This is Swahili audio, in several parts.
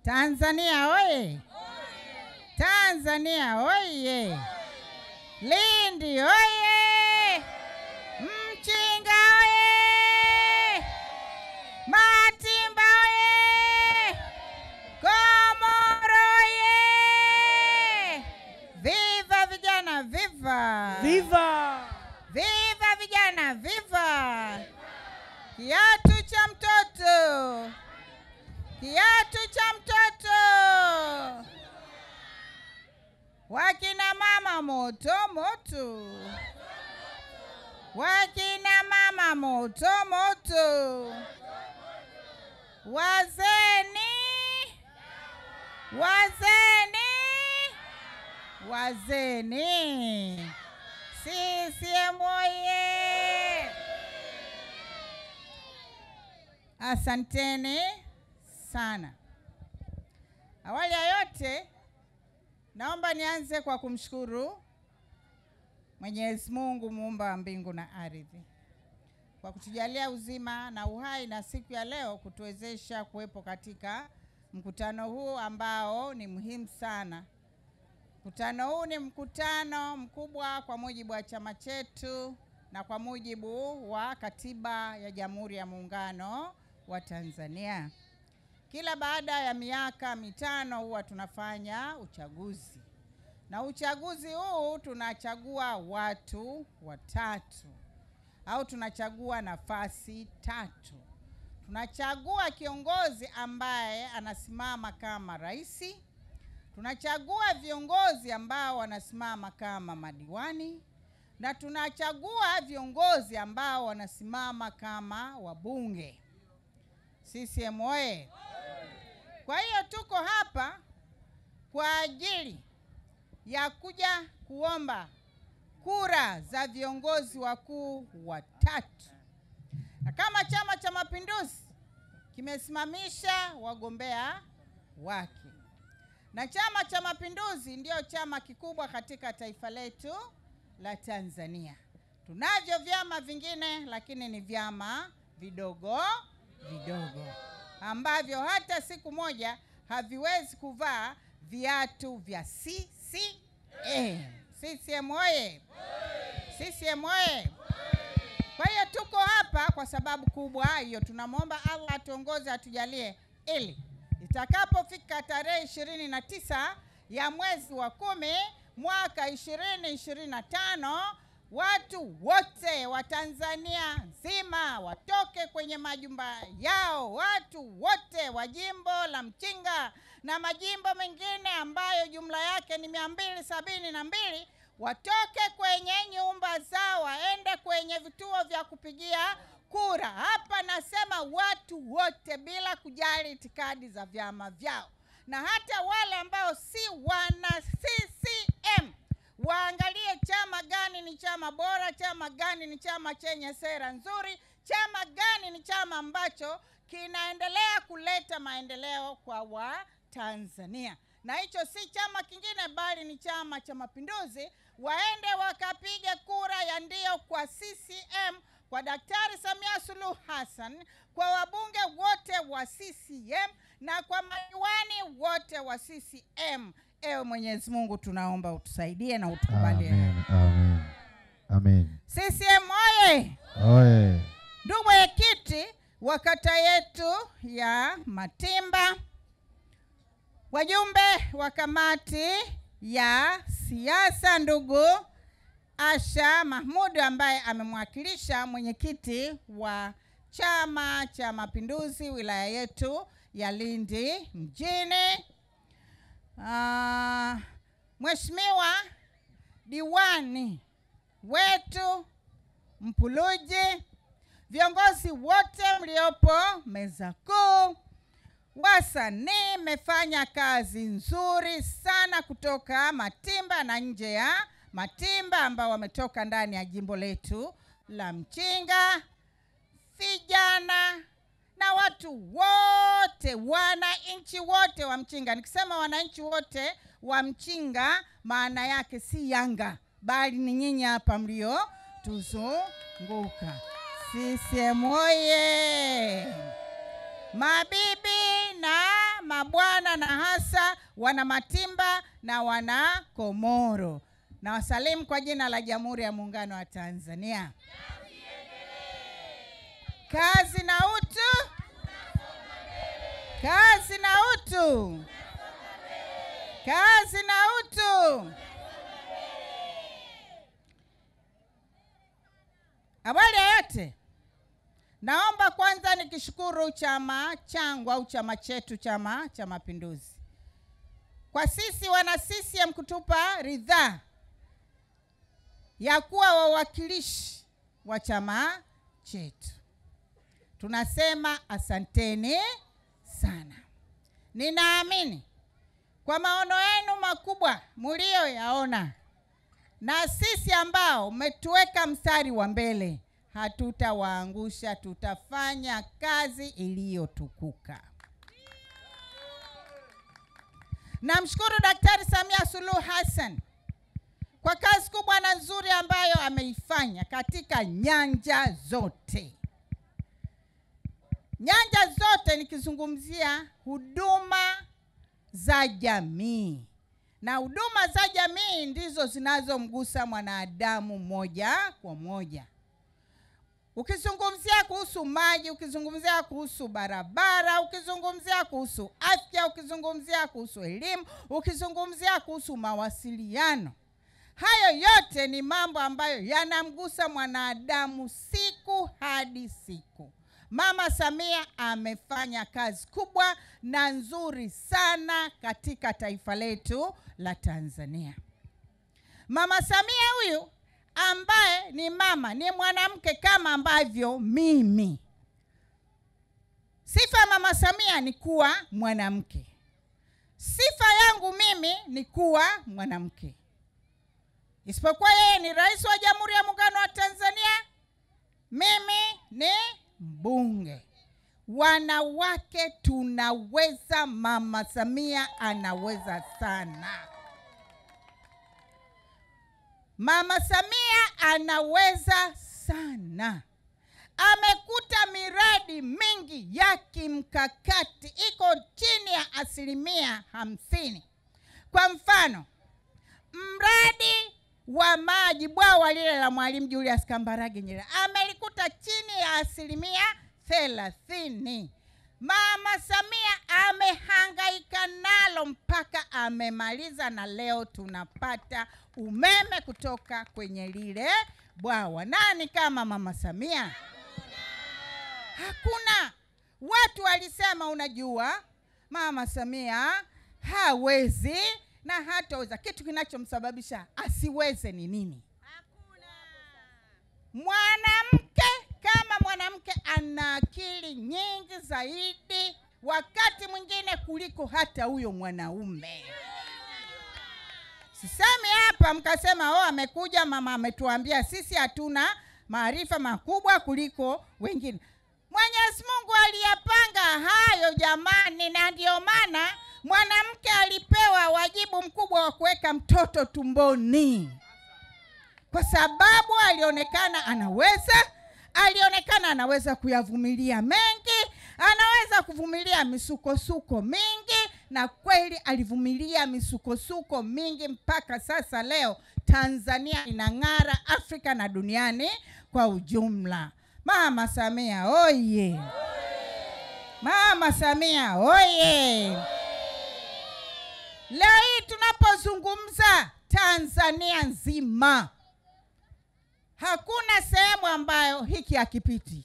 Tanzania oye! Tanzania oye! Lindi oye! Mchinga oye! Matimba oye! Komoro oye! Viva vijana, viva! Viva! Viva vijana, viva! Kiatu cha mtoto! Kiatu cha mtoto! Wakina mama moto moto! Wakina mama moto moto! Wazeni! Wazeni! Wazeni! CCM oye! Asanteni sana. Awali ya yote, naomba nianze kwa kumshukuru Mwenyezi Mungu muumba wa mbingu na ardhi kwa kutujalia uzima na uhai na siku ya leo kutuwezesha kuwepo katika mkutano huu ambao ni muhimu sana. Mkutano huu ni mkutano mkubwa kwa mujibu wa chama chetu na kwa mujibu wa Katiba ya Jamhuri ya Muungano wa Tanzania. Kila baada ya miaka mitano huwa tunafanya uchaguzi. Na uchaguzi huu tunachagua watu watatu au tunachagua nafasi tatu. Tunachagua kiongozi ambaye anasimama kama rais. Tunachagua viongozi ambao wanasimama kama madiwani. Na tunachagua viongozi ambao wanasimama kama wabunge. CCM oye! Kwa hiyo tuko hapa kwa ajili ya kuja kuomba kura za viongozi wakuu watatu. Na kama Chama cha Mapinduzi kimesimamisha wagombea wake. Na Chama cha Mapinduzi ndio chama kikubwa katika taifa letu la Tanzania. Tunavyo vyama vingine lakini ni vyama vidogo vidogo ambavyo hata siku moja haviwezi kuvaa viatu vya CCM. CCM oye! CCM oye! Kwa hiyo tuko hapa kwa sababu kubwa hiyo. Tunamwomba Allah atuongoze, atujalie ili itakapofika tarehe 29 ya mwezi wa 10 mwaka 2025 watu wote wa Tanzania nzima watoke kwenye majumba yao. Watu wote wa jimbo la Mchinga na majimbo mengine ambayo jumla yake ni 272 watoke kwenye nyumba zao waende kwenye vituo vya kupigia kura. Hapa nasema watu wote bila kujali itikadi za vyama vyao. Na hata wale ambao si wana CCM waangalie chama gani ni chama bora, chama gani ni chama chenye sera nzuri, chama gani ni chama ambacho kinaendelea kuleta maendeleo kwa Watanzania. Na hicho si chama kingine bali ni Chama cha Mapinduzi. Waende wakapiga kura ya ndio kwa CCM, kwa Daktari Samia Suluhu Hassan, kwa wabunge wote wa CCM na kwa madiwani wote wa CCM. Ewe Mwenyezi Mungu tunaomba utusaidie na utukubalie. Amen, amen, amen. CCM oye! Oye! Ndugu mwenyekiti wa kata yetu ya Matimba, wajumbe wa kamati ya siasa ndugu Asha Mahmud ambaye amemwakilisha mwenyekiti wa Chama cha Mapinduzi wilaya yetu ya Lindi mjini, Mheshimiwa diwani wetu Mpuluji, viongozi wote mliopo meza kuu, wasanii mmefanya kazi nzuri sana kutoka Matimba na nje ya Matimba ambao wametoka ndani ya jimbo letu la Mchinga, vijana na watu wote, wananchi wote wa Mchinga. Nikisema wananchi wote wa Mchinga maana yake si Yanga bali ni nyinyi hapa mlio tuzunguka. CCM oye! mabibi na mabwana na hasa wana Matimba na wana Komoro. Na wasalimu kwa jina la Jamhuri ya Muungano wa Tanzania. Kazi na utu. Kazi na utu. Kazi na utu. Awali ya yote, naomba kwanza nikishukuru chama changu au chama chetu, Chama cha Mapinduzi, kwa sisi wana CCM kutupa ridhaa ya kuwa wawakilishi wa chama chetu. Tunasema asanteni sana. Ninaamini kwa maono yenu makubwa mlioyaona, na sisi ambao umetuweka mstari wa mbele, hatutawaangusha, tutafanya kazi iliyotukuka. Namshukuru Daktari Samia Suluhu Hassan kwa kazi kubwa na nzuri ambayo ameifanya katika nyanja zote. Nyanja zote nikizungumzia huduma za jamii. Na huduma za jamii ndizo zinazomgusa mwanadamu moja kwa moja. Ukizungumzia kuhusu maji, ukizungumzia kuhusu barabara, ukizungumzia kuhusu afya, ukizungumzia kuhusu elimu, ukizungumzia kuhusu mawasiliano, hayo yote ni mambo ambayo yanamgusa mwanadamu siku hadi siku. Mama Samia amefanya kazi kubwa na nzuri sana katika taifa letu la Tanzania. Mama Samia huyu ambaye ni mama, ni mwanamke kama ambavyo mimi. Sifa ya Mama Samia ni kuwa mwanamke. Sifa yangu mimi ni kuwa mwanamke. Isipokuwa yeye ni rais wa Jamhuri ya Muungano wa Tanzania, mimi ni mbunge. Wanawake tunaweza, Mama Samia anaweza sana. Mama Samia anaweza sana. Amekuta miradi mingi ya kimkakati iko chini ya 50%. Kwa mfano, mradi wa maji bwawa lile la Mwalimu Julius Kambarage Nyerere amelikuta chini ya 30%. Mama Samia amehangaika nalo mpaka amemaliza, na leo tunapata umeme kutoka kwenye lile bwawa. Nani kama Mama Samia? Hakuna. Watu walisema, unajua Mama Samia hawezi na hataweza. Kitu kinachomsababisha asiweze ni nini? Hakuna. Mwanamke kama mwanamke ana akili nyingi zaidi wakati mwingine kuliko hata huyo mwanaume. Sisemi hapa mkasema amekuja mama ametuambia sisi hatuna maarifa makubwa kuliko wengine. Mwenyezi Mungu aliyapanga hayo jamani, na ndio maana mwanamke alipewa wajibu mkubwa wa kuweka mtoto tumboni. Kwa sababu alionekana anaweza kuyavumilia mengi, anaweza kuvumilia misukosuko mingi, na kweli alivumilia misukosuko mingi mpaka sasa leo Tanzania inang'ara Afrika na duniani kwa ujumla. Mama Samia oye! Mama Samia oye! Leo hii tunapozungumza Tanzania nzima, hakuna sehemu ambayo hiki hakipiti.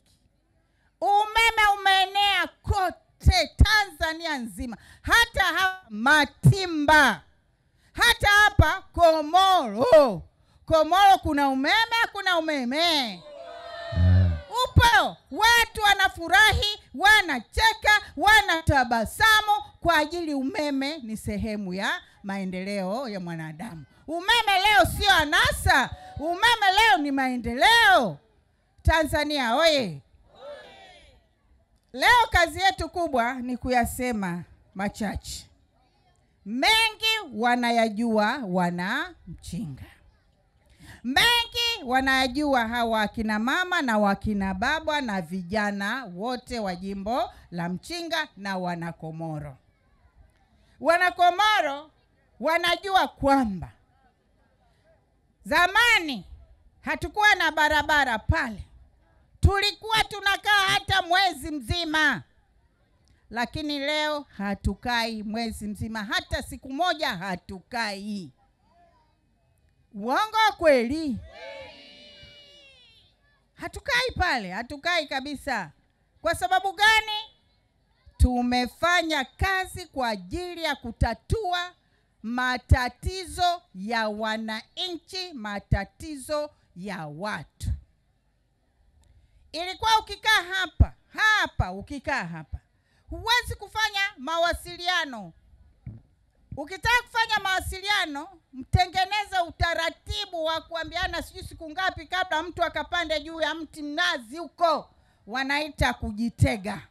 Umeme umeenea kote Tanzania nzima, hata hapa Matimba, hata hapa Komoro. Komoro kuna umeme, kuna umeme. Upo, watu wanafurahi, wanacheka, wanatabasamu kwa ajili umeme ni sehemu ya maendeleo ya mwanadamu. Umeme leo sio anasa, umeme leo ni maendeleo. Tanzania oye! Leo kazi yetu kubwa ni kuyasema machache. Mengi wanayajua wana Mchinga. Mengi wanajua hawa akina mama na wakina baba na vijana wote wa jimbo la Mchinga na Wanakomoro. Wanakomoro wanajua kwamba zamani hatukuwa na barabara pale. Tulikuwa tunakaa hata mwezi mzima. Lakini leo hatukai mwezi mzima, hata siku moja hatukai. Uongo kweli? Hatukai pale, hatukai kabisa. Kwa sababu gani? Tumefanya kazi kwa ajili ya kutatua matatizo ya wananchi, matatizo ya watu. Ilikuwa ukikaa hapa, huwezi kufanya mawasiliano. Ukitaka kufanya mawasiliano, mtengeneze utaratibu wa kuambiana sijui siku ngapi kabla mtu akapande juu ya mti mnazi huko. Wanaita kujitega.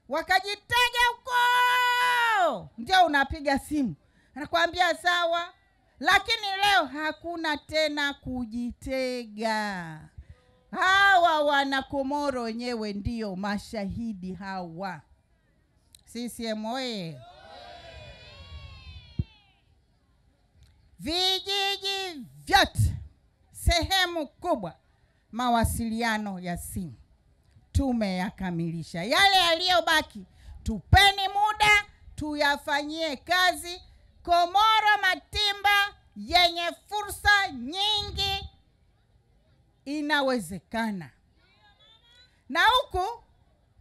Wakajitega huko, ndio unapiga simu. Anakuambia sawa. Lakini leo hakuna tena kujitega. Hawa Wanakomoro wenyewe ndio mashahidi hawa. CCM oye! Vijiji vyote, sehemu kubwa, mawasiliano ya simu tumeyakamilisha. Yale yaliyobaki tupeni muda tuyafanyie kazi. Komoro Matimba yenye fursa nyingi, inawezekana. Na huku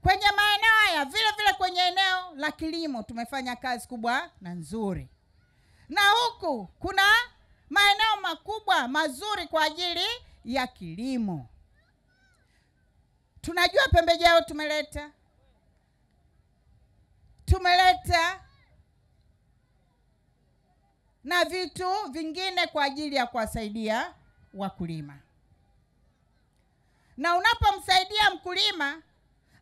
kwenye maeneo haya vile vile kwenye eneo la kilimo tumefanya kazi kubwa na nzuri. Na huku kuna maeneo makubwa mazuri kwa ajili ya kilimo. Tunajua pembejeo tumeleta na vitu vingine kwa ajili ya kuwasaidia wakulima. Na unapomsaidia mkulima,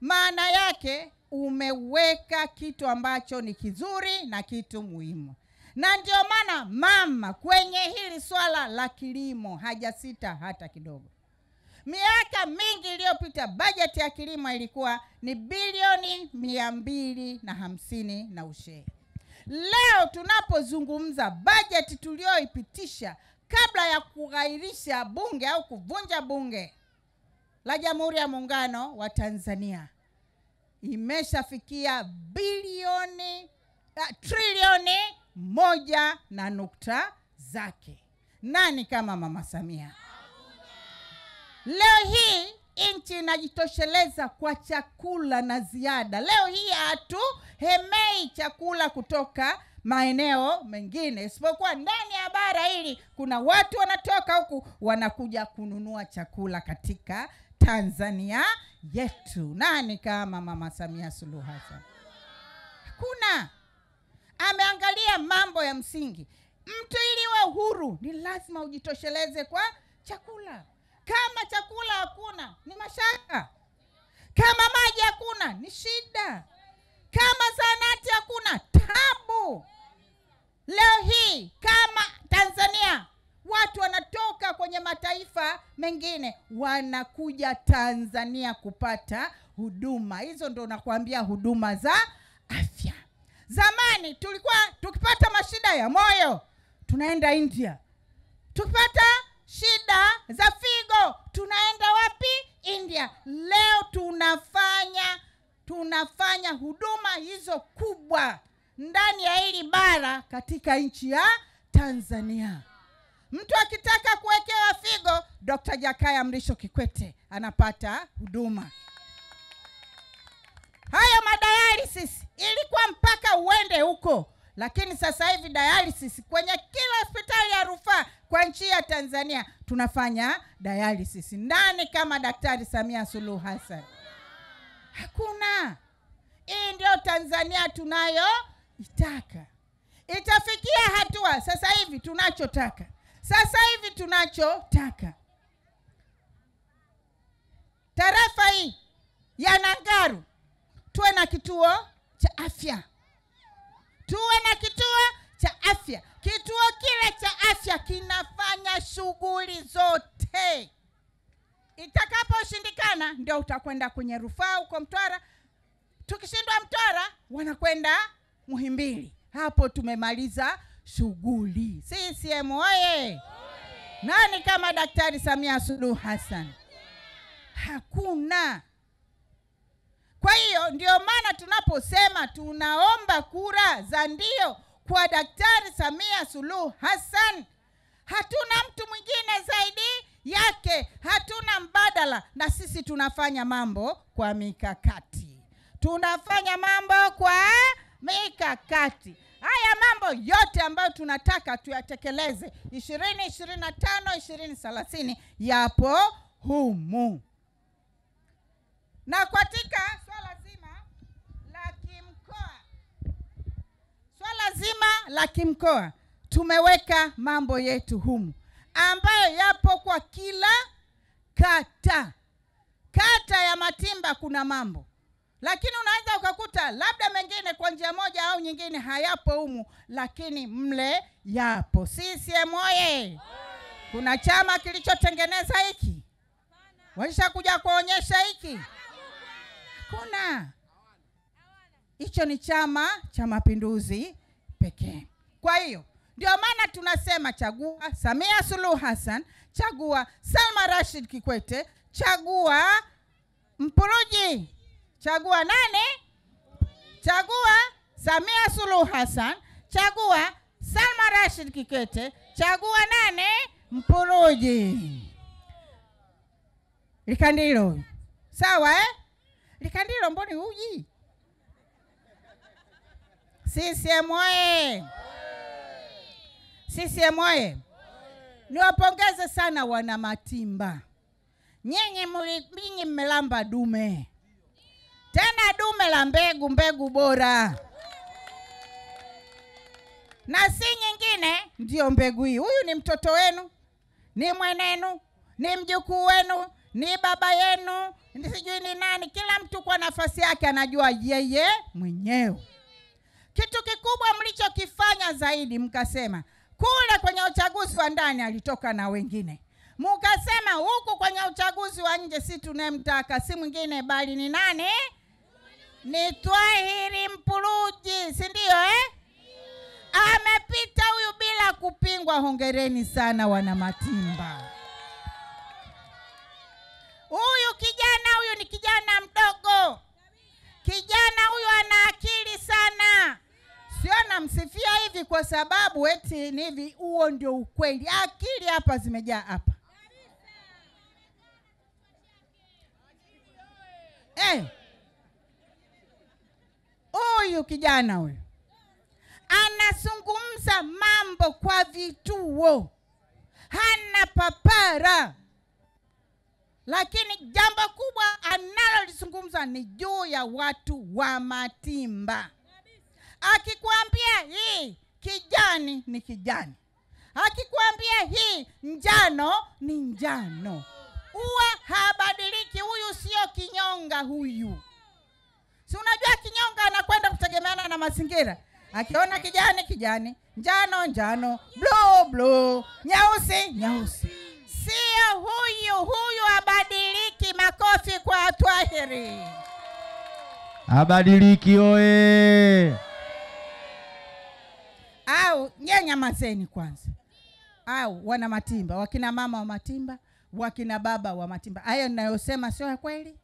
maana yake umeweka kitu ambacho ni kizuri na kitu muhimu. Na ndio maana mama kwenye hili swala la kilimo hajasita hata kidogo. Miaka mingi iliyopita bajeti ya kilimo ilikuwa ni bilioni 250 na ushe. Leo tunapozungumza bajeti tulioipitisha kabla ya kughairisha bunge au kuvunja bunge la Jamhuri ya Muungano wa Tanzania, imeshafikia trilioni 1 zake. Nani kama Mama Samia? Leo hii nchi inajitosheleza kwa chakula na ziada. Leo hii hatuhemei chakula kutoka maeneo mengine, isipokuwa ndani ya bara hili kuna watu wanatoka huku wanakuja kununua chakula katika Tanzania yetu. Nani kama Mama Samia Suluhu Hassan? Hakuna. Ameangalia mambo ya msingi. Mtu ili uwe huru ni lazima ujitosheleze kwa chakula. Kama chakula hakuna ni mashaka. Kama maji hakuna ni shida. Kama zahanati hakuna tabu. Leo hii kama Tanzania watu wanatoka kwenye mataifa mengine wanakuja Tanzania kupata huduma. Hizo ndo nakwambia huduma za afya. Zamani tulikuwa tukipata mashida ya moyo tunaenda India. Tukipata shida za figo tunaenda wapi? India. Leo tunafanya huduma hizo kubwa ndani ya hili bara katika nchi ya Tanzania. Mtu akitaka kuwekewa figo, Dr. Jakaya Mrisho Kikwete anapata huduma. Hayo madialysis ilikuwa mpaka uende huko. Lakini sasa hivi dialysis kwenye kila hospitali ya rufaa kwa nchi ya Tanzania tunafanya dialysis. Nani kama Daktari Samia Suluhu Hassan? Hakuna. Hii ndio Tanzania tunayoitaka. Itafikia hatua sasa hivi tunachotaka. Tarafa hii ya Nangaru tuwe na kituo cha afya. Kituo kile cha afya afya kinafanya shughuli zote. Itakaposhindikana ndio utakwenda kwenye rufaa huko Mtwara. Tukishindwa Mtwara wanakwenda Muhimbili. Hapo tumemaliza shughuli. CCM oye! Nani kama Daktari Samia Suluhu Hassan? Hakuna. Kwa hiyo ndio maana tunaposema tunaomba kura za ndio kwa Daktari Samia Suluhu Hassan, hatuna mtu mwingine zaidi yake, hatuna mbadala. Na sisi tunafanya mambo kwa mikakati. Tunafanya mambo kwa mikakati. Haya mambo yote ambayo tunataka tuyatekeleze 2025 2030 yapo humu. Na katika swala zima la kimkoa tumeweka mambo yetu humu ambayo yapo kwa kila kata. Kata ya Matimba kuna mambo, lakini unaweza ukakuta labda mengine kwa njia moja au nyingine hayapo humu, lakini mle yapo. CCM oye! Kuna chama kilichotengeneza hiki? Waisha kuja kuonyesha hiki? Hakuna. Hicho ni Chama cha Mapinduzi pekee. Kwa hiyo ndio maana tunasema chagua Samia Suluhu Hassan, chagua Salma Rashid Kikwete, chagua Mpuruji. Chagua nani? Chagua Samia Suluhu Hassan, chagua Salma Rashid Kikwete, chagua nani? Mpuruji. Likandilo. Sawa Likandilo mboni uji? CCM oye! CCM oye! Niwapongeze sana wana Matimba. Nyinyi mmelamba dume. Tena dume la mbegu bora. Na si nyingine ndio mbegu hii. Huyu ni mtoto wenu, ni mwenenu, ni mjukuu wenu, ni baba yenu, sijui ni nani. Kila mtu kwa nafasi yake anajua yeye mwenyewe. Kitu kikubwa mlichokifanya zaidi, mkasema kule kwenye uchaguzi wa ndani alitoka na wengine. Mkasema huku kwenye uchaguzi wa nje si tunemtaka si mwingine bali ni nani? Ni Twahiri Mpuruji, si ndio Amepita huyu bila kupingwa. Hongereni sana wana Matimba. Huyu ni kijana mdogo. Kijana huyu ana akili sana. Sio namsifia hivi kwa sababu eti ni hivi, huo ndio ukweli. Akili hapa zimejaa hapa. Huyu kijana huyu anazungumza mambo kwa vituo, hana papara. Lakini jambo kubwa analolizungumza ni juu ya watu wa Matimba. Akikwambia hii kijani ni kijani, akikwambia hii njano ni njano, huwa habadiliki. Huyu sio kinyonga huyu. Si unajua kinyonga anakwenda kutegemeana na mazingira. Akiona kijani kijani, njano njano, blue nyeusi. Sio huyu habadiliki. Makofi kwa Twahiri. Habadiliki oye! Au nyamazeni kwanza. Au wana Matimba, wakina mama wa Matimba, wakina baba wa Matimba, hayo ninayosema sio ya kweli?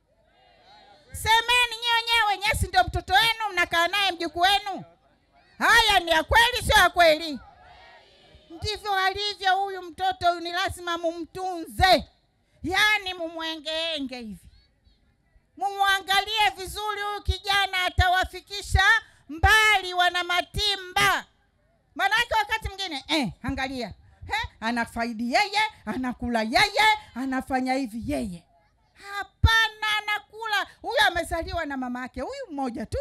Semeni nyewe nyesi ndio mtoto wenu, mnakaa naye mjukuu wenu. Haya ni ya kweli sio ya kweli? Ndivyo alivyo huyu mtoto. Huyu ni lazima mumtunze. Yaani mumwengeenge hivi. Mumwangalie vizuri, huyu kijana atawafikisha mbali wana Matimba. Maanake wakati mwingine angalia. Anafaidi yeye, anakula yeye, anafanya hivi yeye. Hapana, anakula. Huyu amezaliwa na mama yake huyu mmoja tu,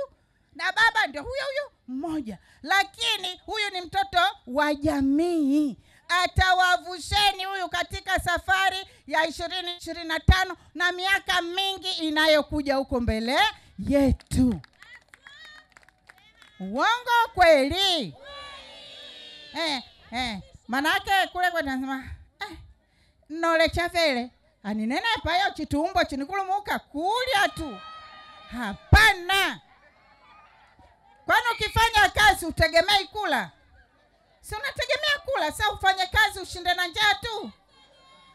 na baba ndio huyu mmoja. Lakini huyu ni mtoto wa jamii. Atawavusheni huyu katika safari ya 2025 na miaka mingi inayokuja huko mbele yetu. Uongo kweli? Manake kule kwa tunasema nole chavele aninene payo chitumbo chinikulumuka kulia tu. Hapana. Kwani ukifanya kazi utegemei kula? Si unategemea kula, sasa ufanye kazi ushinde na njaa tu?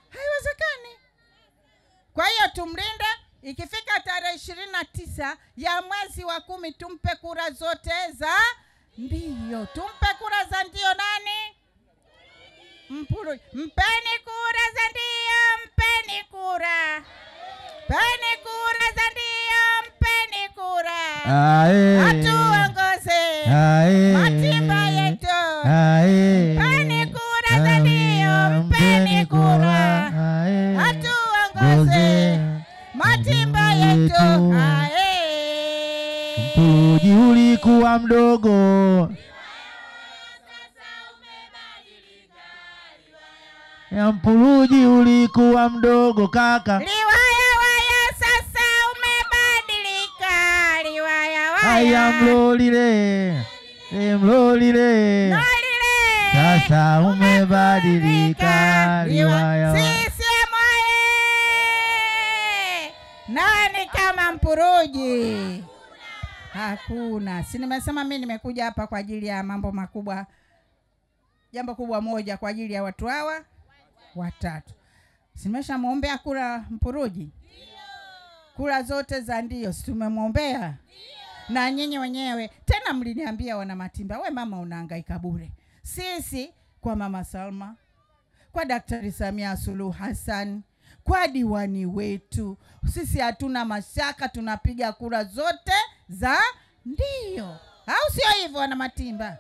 Haiwezekani. Kwa hiyo tumlinde. Ikifika tarehe 29 ya mwezi wa 10 tumpe kura zote za ndio. Tumpe kura za ndio nani? Mpuluji. Mpeni kura za ndio, mpeni kura. Mpeni kura za ndio, mpeni kura. Atuongoze Matimba yetu. Mpeni kura za ndio, mpeni kura. Atuongoze Matimba yetu. Mpuluji ulikuwa mdogo, ya Mpuluji ulikuwa mdogo kaka. Liwaya waya sasa umebadilika. Liwaya waya. Haya mlolile, mlolile. Mlolile. Sasa umebadilika. Liwaya. Sisi moye. Nani kama Mpuluji? Hakuna. Si nimesema mimi nimekuja hapa kwa ajili ya mambo makubwa. Jambo kubwa moja kwa ajili ya watu hawa watatu. Simesha muombea kura Mpuluji? Kura zote za ndio tumemwombea. Na nyinyi wenyewe tena mliniambia wana Matimba, we mama unahangaika bure. Sisi kwa Mama Salma, kwa Daktari Samia Suluhu Hassan, kwa diwani wetu, sisi hatuna mashaka, tunapiga kura zote za ndio. Au sio hivyo wana Matimba?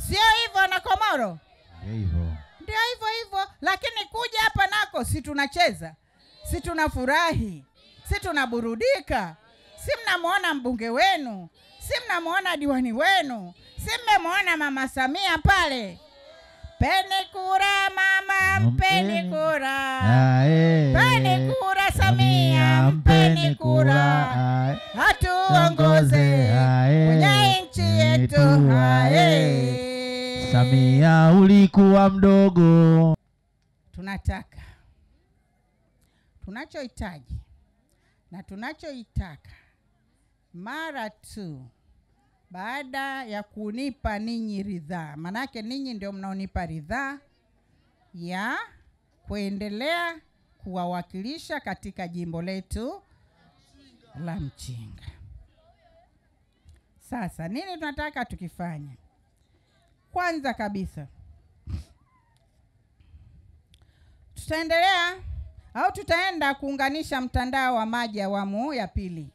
Sio hivyo na Komoro? Hivyo. Ndio hivyo. Lakini kuja hapa nako si tunacheza, si tunafurahi, si tunaburudika. Si mnamuona mbunge wenu, si mnamuona diwani wenu, si mmemwona Mama Samia pale. Peni kura mama, mpeni kura. Peni kura Samia, mpeni kura. Atuongoze kwenye nchi yetu. Samia ulikuwa mdogo. Tunachohitaji na tunachoitaka mara tu baada ya kunipa ninyi ridhaa, manake ninyi ndio mnaonipa ridhaa ya kuendelea kuwawakilisha katika jimbo letu la Mchinga. Sasa nini tunataka tukifanye? Kwanza kabisa tutaenda kuunganisha mtandao wa maji awamu ya pili.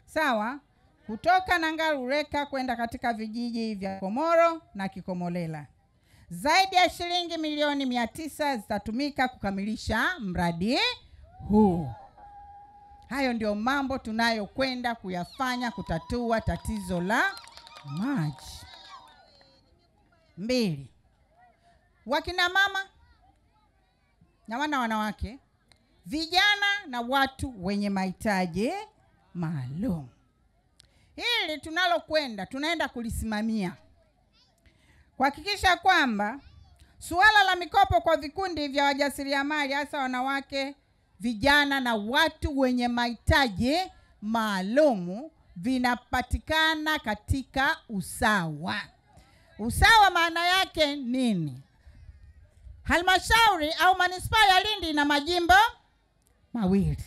Sawa? Kutoka Nangarureka kwenda katika vijiji vya Komoro na Kikomolela. Zaidi ya shilingi milioni 900 zitatumika kukamilisha mradi huu. Hayo ndio mambo tunayokwenda kuyafanya kutatua tatizo la maji. 2. Wakina mama na wanawake, vijana na watu wenye mahitaji maalum. Hili tunaenda kulisimamia kuhakikisha kwamba suala la mikopo kwa vikundi vya wajasiriamali, hasa wanawake, vijana na watu wenye mahitaji maalum vinapatikana katika usawa. Usawa maana yake nini? Halmashauri au manispaa ya Lindi ina majimbo mawili.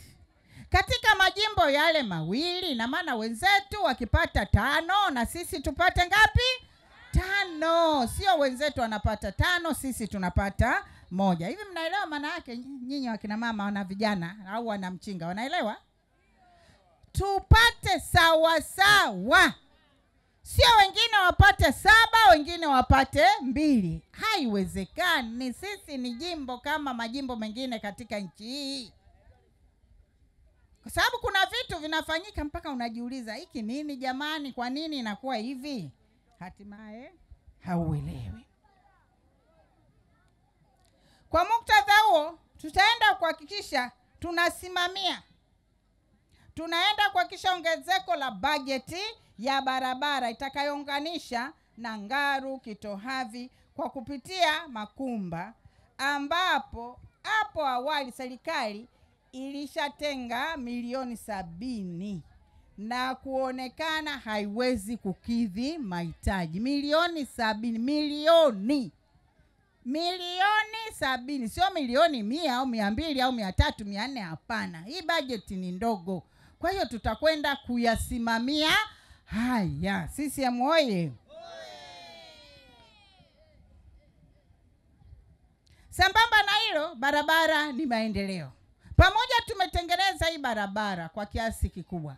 Katika majimbo yale mawili, na maana wenzetu wakipata 5 na sisi tupate ngapi? 5. Sio wenzetu wanapata 5, sisi tunapata 1. Hivi mnaelewa maana yake nyinyi wakina mama na vijana au wana Mchinga, wanaelewa? Tupate sawa sawa. Sio wengine wapate 7, wengine wapate 2. Haiwezekani. Sisi ni jimbo kama majimbo mengine katika nchi hii. Kwa sababu kuna vitu vinafanyika mpaka unajiuliza, hiki nini jamani, kwa nini inakuwa hivi? Hatimaye hauelewi. Kwa muktadha huo, tutaenda kuhakikisha tunaenda kuhakikisha ongezeko la bajeti ya barabara itakayounganisha na Ngaru Kitohavi kwa kupitia Makumba, ambapo hapo awali serikali ilishatenga milioni 70 na kuonekana haiwezi kukidhi mahitaji. Milioni 70, milioni 70, sio milioni 100 au 200 au 300 400, hapana. Hii bajeti ni ndogo. Kwa hiyo tutakwenda kuyasimamia haya. CCM oye! Sambamba na hilo, barabara ni maendeleo. Pamoja tumetengeneza hii barabara kwa kiasi kikubwa,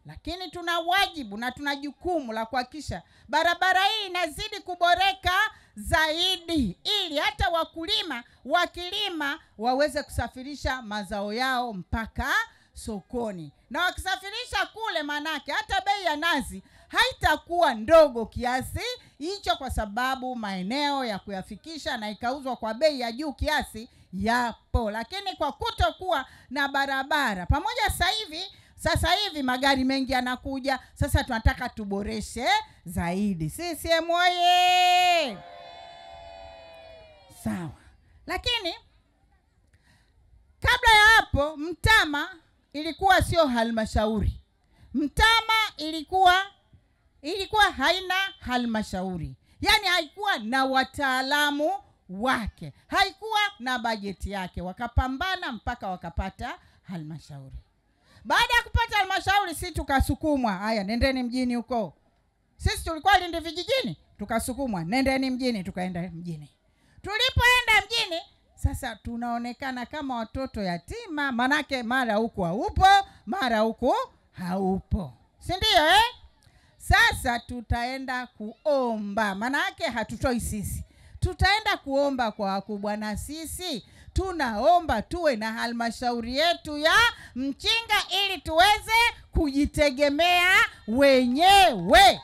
lakini tuna wajibu na tuna jukumu la kuhakikisha barabara hii inazidi kuboreka zaidi, ili hata wakulima wakilima waweze kusafirisha mazao yao mpaka sokoni. Na wakisafirisha kule, manake hata bei ya nazi haitakuwa ndogo kiasi hicho, kwa sababu maeneo ya kuyafikisha na ikauzwa kwa bei ya juu kiasi yapo. Lakini kwa kutokuwa na barabara, pamoja sasa hivi magari mengi yanakuja, sasa tunataka tuboreshe zaidi. CCM oye! Sawa. Lakini kabla ya hapo, Mtama ilikuwa sio halmashauri. Mtama ilikuwa haina halmashauri. Yaani haikuwa na wataalamu wake, haikuwa na bajeti yake. Wakapambana mpaka wakapata halmashauri. Baada ya kupata halmashauri, sisi tukasukumwa, haya nendeni mjini huko. Sisi tulikuwa Lindi vijijini, tukasukumwa nendeni mjini, tukaenda mjini. Tulipoenda mjini, sasa tunaonekana kama watoto yatima, manake mara huko haupo, mara huko haupo. Si ndio Sasa tutaenda kuomba, manake hatutoi sisi. Tutaenda kuomba kwa wakubwa, na sisi tunaomba tuwe na halmashauri yetu ya Mchinga ili tuweze kujitegemea wenyewe.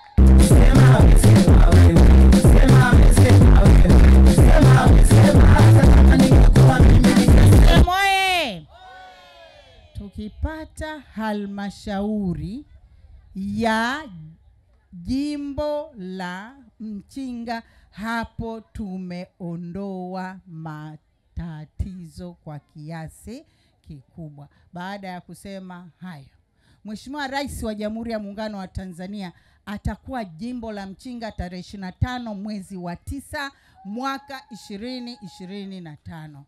Tukipata halmashauri ya jimbo la Mchinga, hapo tumeondoa matatizo kwa kiasi kikubwa. Baada ya kusema hayo, Mheshimiwa Rais wa Jamhuri ya Muungano wa Tanzania atakuwa jimbo la Mchinga tarehe 25 mwezi wa 9 mwaka 2025.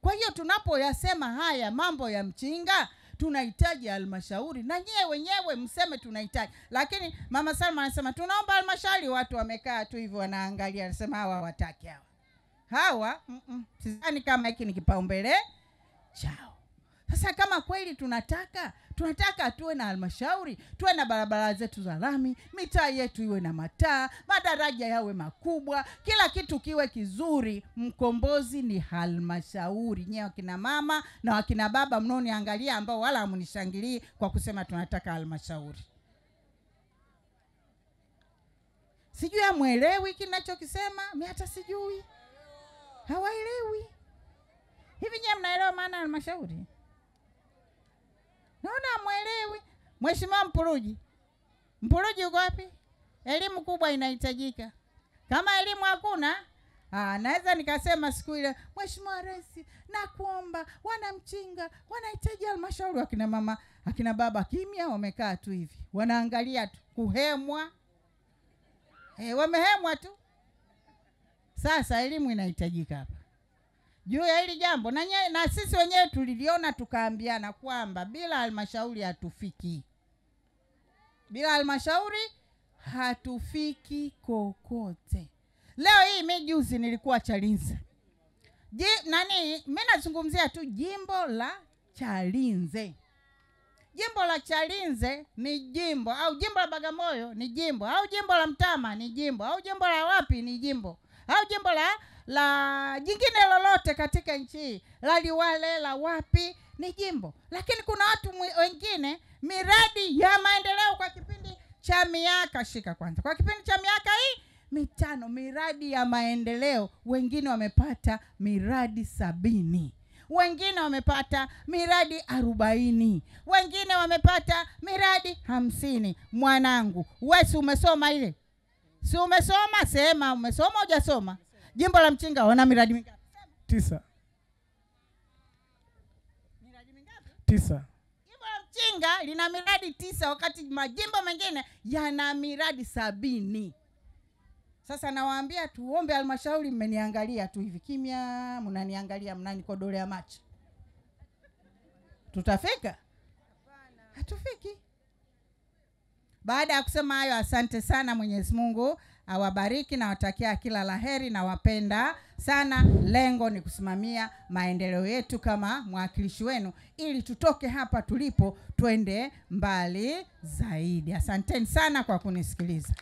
Kwa hiyo tunapoyasema haya mambo ya Mchinga, tunahitaji halmashauri, na nyewe wenyewe mseme tunahitaji. Lakini Mama Salma anasema tunaomba halmashauri, watu wamekaa tu hivyo wanaangalia, anasema hawa hawataki hawa. Sidhani kama hiki ni kipaumbele chao. Sasa kama kweli tunataka tuwe na halmashauri, tuwe na barabara zetu za lami, mitaa yetu iwe na mataa, madaraja yawe makubwa, kila kitu kiwe kizuri, mkombozi ni halmashauri. Nyewe wakina mama na wakina baba mnaoniangalia, ambao wala hamunishangilii kwa kusema tunataka halmashauri, sijui hamuelewi kinachokisema. Mimi hata sijui, hawaelewi. Hivi nyewe mnaelewa maana halmashauri? Naona hamuelewi. Mheshimiwa Mpuruji uko wapi? Elimu kubwa inahitajika. Kama elimu hakuna, naweza nikasema siku ile, Mheshimiwa Rais, nakuomba wana Mchinga wanahitaji halmashauri. Akina mama, akina baba kimya, wamekaa tu hivi, wanaangalia tu, kuhemwa. Wamehemwa tu. Sasa elimu inahitajika hapa juu ya hili jambo, na sisi wenyewe tuliliona, tukaambiana kwamba bila halmashauri hatufiki. Bila halmashauri hatufiki kokote. Leo hii mimi juzi nilikuwa Chalinze. Mimi nazungumzia tu jimbo la Chalinze. Jimbo la Chalinze ni jimbo, au jimbo la Bagamoyo ni jimbo, au jimbo la Mtama ni jimbo, au jimbo la wapi ni jimbo, au jimbo la jingine lolote katika nchi, la Liwale, la wapi ni jimbo. Lakini kuna watu wengine miradi ya maendeleo kwa kipindi cha miaka, kwa kipindi cha miaka hii 5, miradi ya maendeleo, wengine wamepata miradi 70, wengine wamepata miradi 40, wengine wamepata miradi 50. Mwanangu, wewe umesoma ile? Si umesoma? Sema umesoma hujasoma. Jimbo la Mchinga wana miradi mingapi? 9. Miradi mingapi? 9. Jimbo la Mchinga lina miradi 9 wakati majimbo mengine yana miradi 70. Sasa nawaambia tuombe halmashauri, mmeniangalia tu hivi kimya, mnaniangalia mnanikodolea macho. Tutafika? Hatufiki. Baada ya kusema hayo, asante sana. Mwenyezi Mungu awabariki na watakia kila laheri na wapenda sana. Lengo ni kusimamia maendeleo yetu kama mwakilishi wenu ili tutoke hapa tulipo twende mbali zaidi. Asanteni sana kwa kunisikiliza.